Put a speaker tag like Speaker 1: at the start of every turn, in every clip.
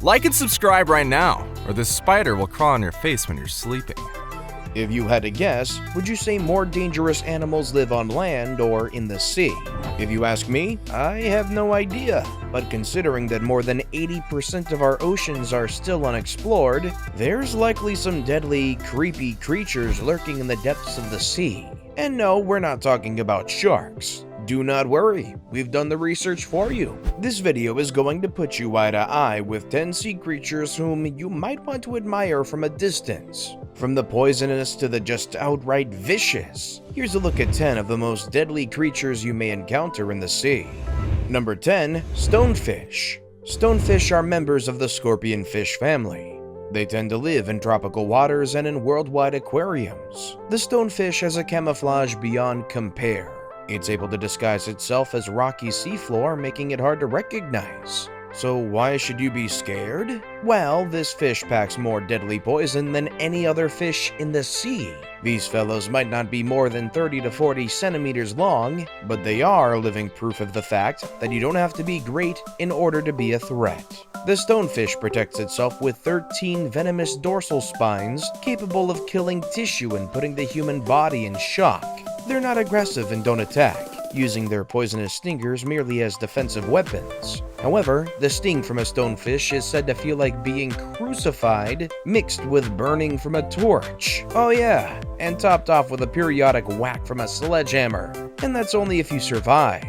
Speaker 1: Like and subscribe right now, or this spider will crawl on your face when you're sleeping.
Speaker 2: If you had to guess, would you say more dangerous animals live on land or in the sea? If you ask me, I have no idea. But considering that more than 80% of our oceans are still unexplored, there's likely some deadly, creepy creatures lurking in the depths of the sea. And no, we're not talking about sharks. Do not worry, we've done the research for you. This video is going to put you eye to eye with 10 sea creatures whom you might want to admire from a distance. From the poisonous to the just outright vicious, here's a look at 10 of the most deadly creatures you may encounter in the sea. Number 10. Stonefish. Stonefish are members of the scorpionfish family. They tend to live in tropical waters and in worldwide aquariums. The stonefish has a camouflage beyond compare. It's able to disguise itself as rocky seafloor, making it hard to recognize. So why should you be scared? Well, this fish packs more deadly poison than any other fish in the sea. These fellows might not be more than 30 to 40 centimeters long, but they are living proof of the fact that you don't have to be great in order to be a threat. The stonefish protects itself with 13 venomous dorsal spines capable of killing tissue and putting the human body in shock. They're not aggressive and don't attack, using their poisonous stingers merely as defensive weapons. However, the sting from a stonefish is said to feel like being crucified mixed with burning from a torch. Oh yeah, and topped off with a periodic whack from a sledgehammer. And that's only if you survive,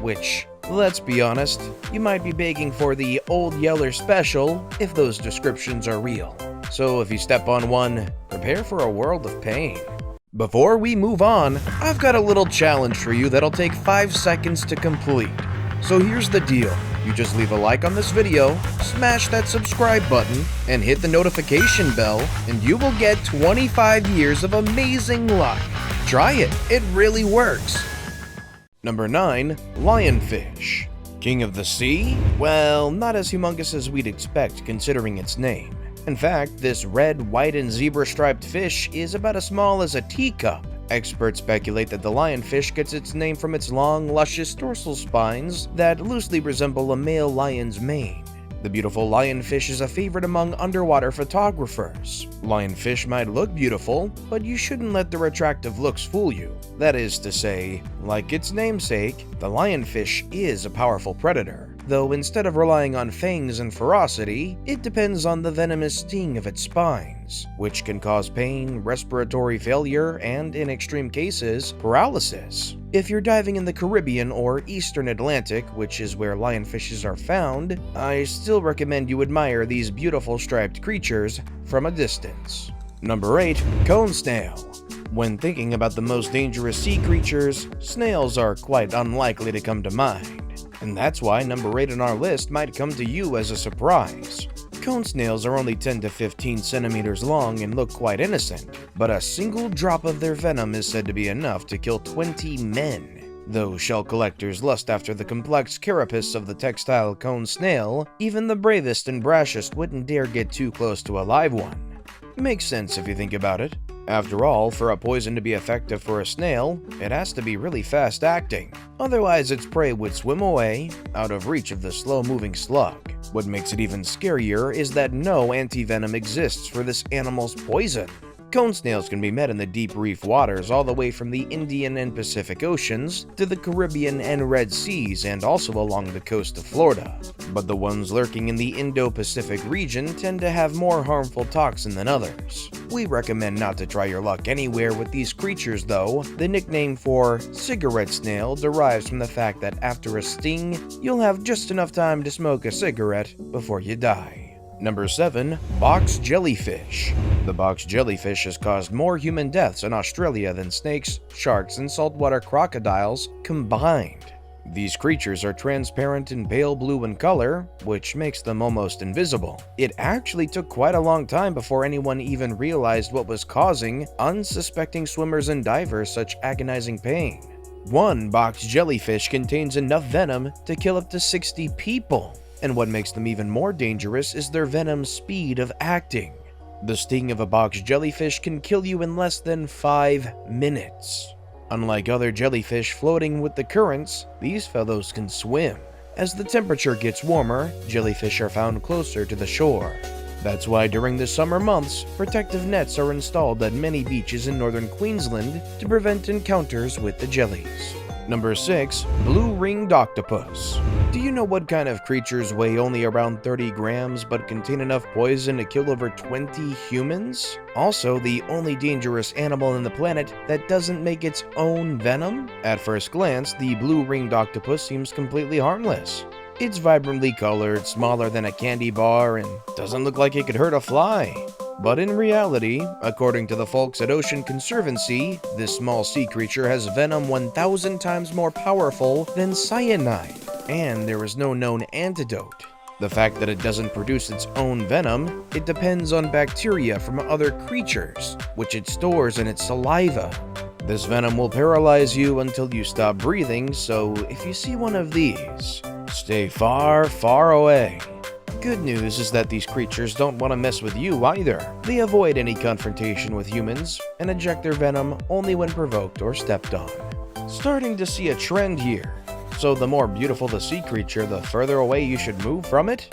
Speaker 2: which, let's be honest, you might be begging for the Old Yeller special if those descriptions are real. So if you step on one, prepare for a world of pain. Before we move on, I've got a little challenge for you that'll take 5 seconds to complete. So here's the deal. You just leave a like on this video, smash that subscribe button, and hit the notification bell, and you will get 25 years of amazing luck. Try it, it really works. Number 9. Lionfish. King of the sea? Well, not as humongous as we'd expect considering its name. In fact, this red, white, and zebra-striped fish is about as small as a teacup. Experts speculate that the lionfish gets its name from its long, luscious dorsal spines that loosely resemble a male lion's mane. The beautiful lionfish is a favorite among underwater photographers. Lionfish might look beautiful, but you shouldn't let their attractive looks fool you. That is to say, like its namesake, the lionfish is a powerful predator. Though instead of relying on fangs and ferocity, it depends on the venomous sting of its spines, which can cause pain, respiratory failure, and in extreme cases, paralysis. If you're diving in the Caribbean or Eastern Atlantic, which is where lionfishes are found, I still recommend you admire these beautiful striped creatures from a distance. Number 8. Cone snail. When thinking about the most dangerous sea creatures, snails are quite unlikely to come to mind. And that's why number 8 on our list might come to you as a surprise. Cone snails are only 10 to 15 centimeters long and look quite innocent, but a single drop of their venom is said to be enough to kill 20 men. Though shell collectors lust after the complex carapace of the textile cone snail, even the bravest and brashest wouldn't dare get too close to a live one. Makes sense if you think about it. After all, for a poison to be effective for a snail, it has to be really fast acting. Otherwise, its prey would swim away, out of reach of the slow-moving slug. What makes it even scarier is that no antivenom exists for this animal's poison. Cone snails can be met in the deep reef waters all the way from the Indian and Pacific Oceans to the Caribbean and Red Seas, and also along the coast of Florida. But the ones lurking in the Indo-Pacific region tend to have more harmful toxin than others. We recommend not to try your luck anywhere with these creatures though. The nickname for cigarette snail derives from the fact that after a sting, you'll have just enough time to smoke a cigarette before you die. Number 7. Box jellyfish. The box jellyfish has caused more human deaths in Australia than snakes, sharks, and saltwater crocodiles combined. These creatures are transparent and pale blue in color, which makes them almost invisible. It actually took quite a long time before anyone even realized what was causing unsuspecting swimmers and divers such agonizing pain. One box jellyfish contains enough venom to kill up to 60 people. And what makes them even more dangerous is their venom's speed of acting. The sting of a box jellyfish can kill you in less than 5 minutes. Unlike other jellyfish floating with the currents, these fellows can swim. As the temperature gets warmer, jellyfish are found closer to the shore. That's why during the summer months, protective nets are installed at many beaches in northern Queensland to prevent encounters with the jellies. Number 6. Blue-ringed octopus. Do you know what kind of creatures weigh only around 30 grams but contain enough poison to kill over 20 humans? Also, the only dangerous animal on the planet that doesn't make its own venom? At first glance, the blue-ringed octopus seems completely harmless. It's vibrantly colored, smaller than a candy bar, and doesn't look like it could hurt a fly. But in reality, according to the folks at Ocean Conservancy, this small sea creature has venom 1,000 times more powerful than cyanide, and there is no known antidote. The fact that it doesn't produce its own venom, it depends on bacteria from other creatures, which it stores in its saliva. This venom will paralyze you until you stop breathing, so if you see one of these, stay far, far away. Good news is that these creatures don't want to mess with you either. They avoid any confrontation with humans and eject their venom only when provoked or stepped on. Starting to see a trend here. So the more beautiful the sea creature, the further away you should move from it?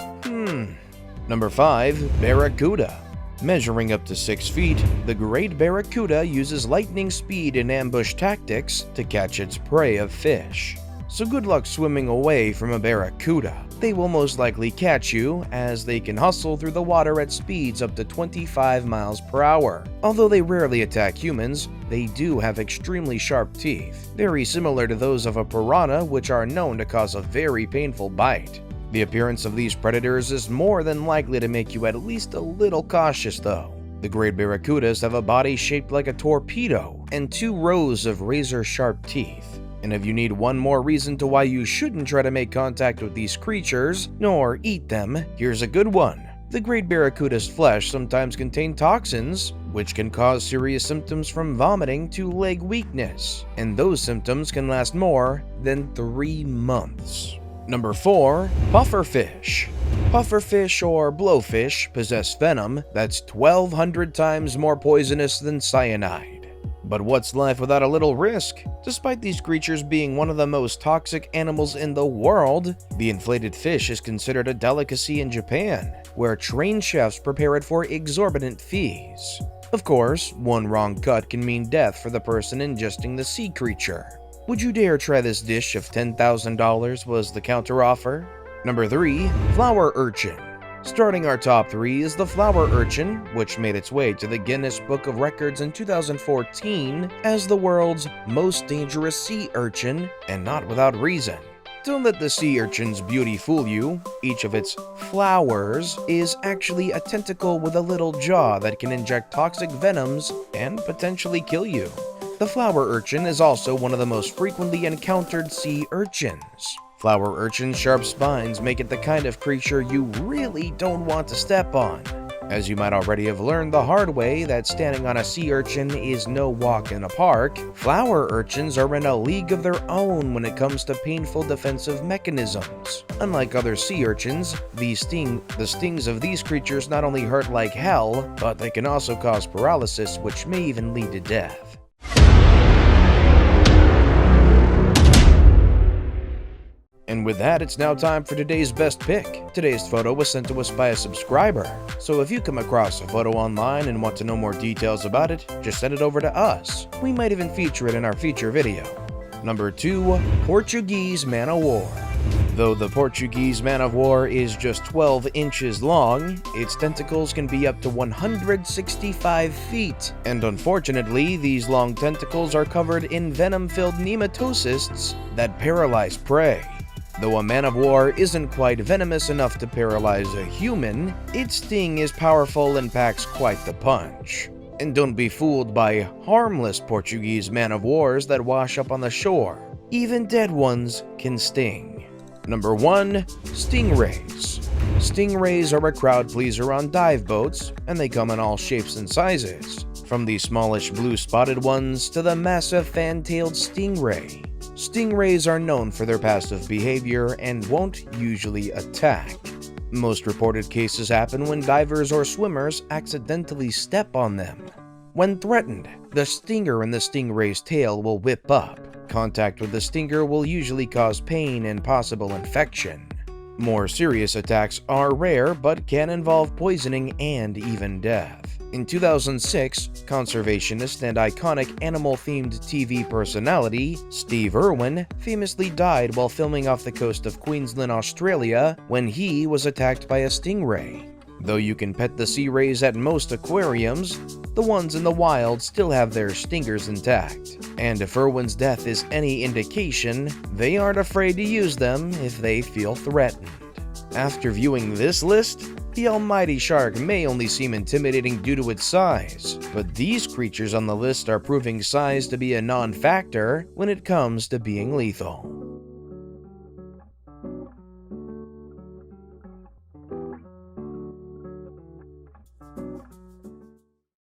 Speaker 2: Number 5. Barracuda. Measuring up to 6 feet, the great barracuda uses lightning speed and ambush tactics to catch its prey of fish. So good luck swimming away from a barracuda. They will most likely catch you, as they can hustle through the water at speeds up to 25 miles per hour. Although they rarely attack humans, they do have extremely sharp teeth, very similar to those of a piranha, which are known to cause a very painful bite. The appearance of these predators is more than likely to make you at least a little cautious though. The great barracudas have a body shaped like a torpedo and 2 rows of razor-sharp teeth. And if you need one more reason to why you shouldn't try to make contact with these creatures, nor eat them, here's a good one. The great barracuda's flesh sometimes contains toxins, which can cause serious symptoms from vomiting to leg weakness, and those symptoms can last more than 3 months. Number 4. Pufferfish. Pufferfish or blowfish possess venom that's 1,200 times more poisonous than cyanide. But what's life without a little risk? Despite these creatures being one of the most toxic animals in the world, the inflated fish is considered a delicacy in Japan, where trained chefs prepare it for exorbitant fees. Of course, one wrong cut can mean death for the person ingesting the sea creature. Would you dare try this dish if $10,000 was the counteroffer? Number 3. Flower urchin. Starting our top 3 is the flower urchin, which made its way to the Guinness Book of Records in 2014 as the world's most dangerous sea urchin, and not without reason. Don't let the sea urchin's beauty fool you. Each of its flowers is actually a tentacle with a little jaw that can inject toxic venoms and potentially kill you. The flower urchin is also one of the most frequently encountered sea urchins. Flower urchin's sharp spines make it the kind of creature you really don't want to step on. As you might already have learned the hard way that standing on a sea urchin is no walk in a park, flower urchins are in a league of their own when it comes to painful defensive mechanisms. Unlike other sea urchins, the stings of these creatures not only hurt like hell, but they can also cause paralysis, which may even lead to death. And with that, it's now time for today's best pick. Today's photo was sent to us by a subscriber, so if you come across a photo online and want to know more details about it, just send it over to us. We might even feature it in our feature video. Number 2. Portuguese man-o'-war. Though the Portuguese man-of-war is just 12 inches long, its tentacles can be up to 165 feet, and unfortunately, these long tentacles are covered in venom-filled nematocysts that paralyze prey. Though a man-of-war isn't quite venomous enough to paralyze a human, its sting is powerful and packs quite the punch. And don't be fooled by harmless Portuguese man-of-wars that wash up on the shore. Even dead ones can sting. Number 1. Stingrays. Stingrays are a crowd pleaser on dive boats, and they come in all shapes and sizes, from the smallish blue spotted ones to the massive fan-tailed stingray. Stingrays are known for their passive behavior and won't usually attack. Most reported cases happen when divers or swimmers accidentally step on them. When threatened, the stinger in the stingray's tail will whip up, contact with the stinger will usually cause pain and possible infection. More serious attacks are rare but can involve poisoning and even death. In 2006, conservationist and iconic animal-themed TV personality Steve Irwin famously died while filming off the coast of Queensland, Australia, when he was attacked by a stingray. Though you can pet the sea rays at most aquariums, the ones in the wild still have their stingers intact. And if Irwin's death is any indication, they aren't afraid to use them if they feel threatened. After viewing this list, the almighty shark may only seem intimidating due to its size, but these creatures on the list are proving size to be a non-factor when it comes to being lethal.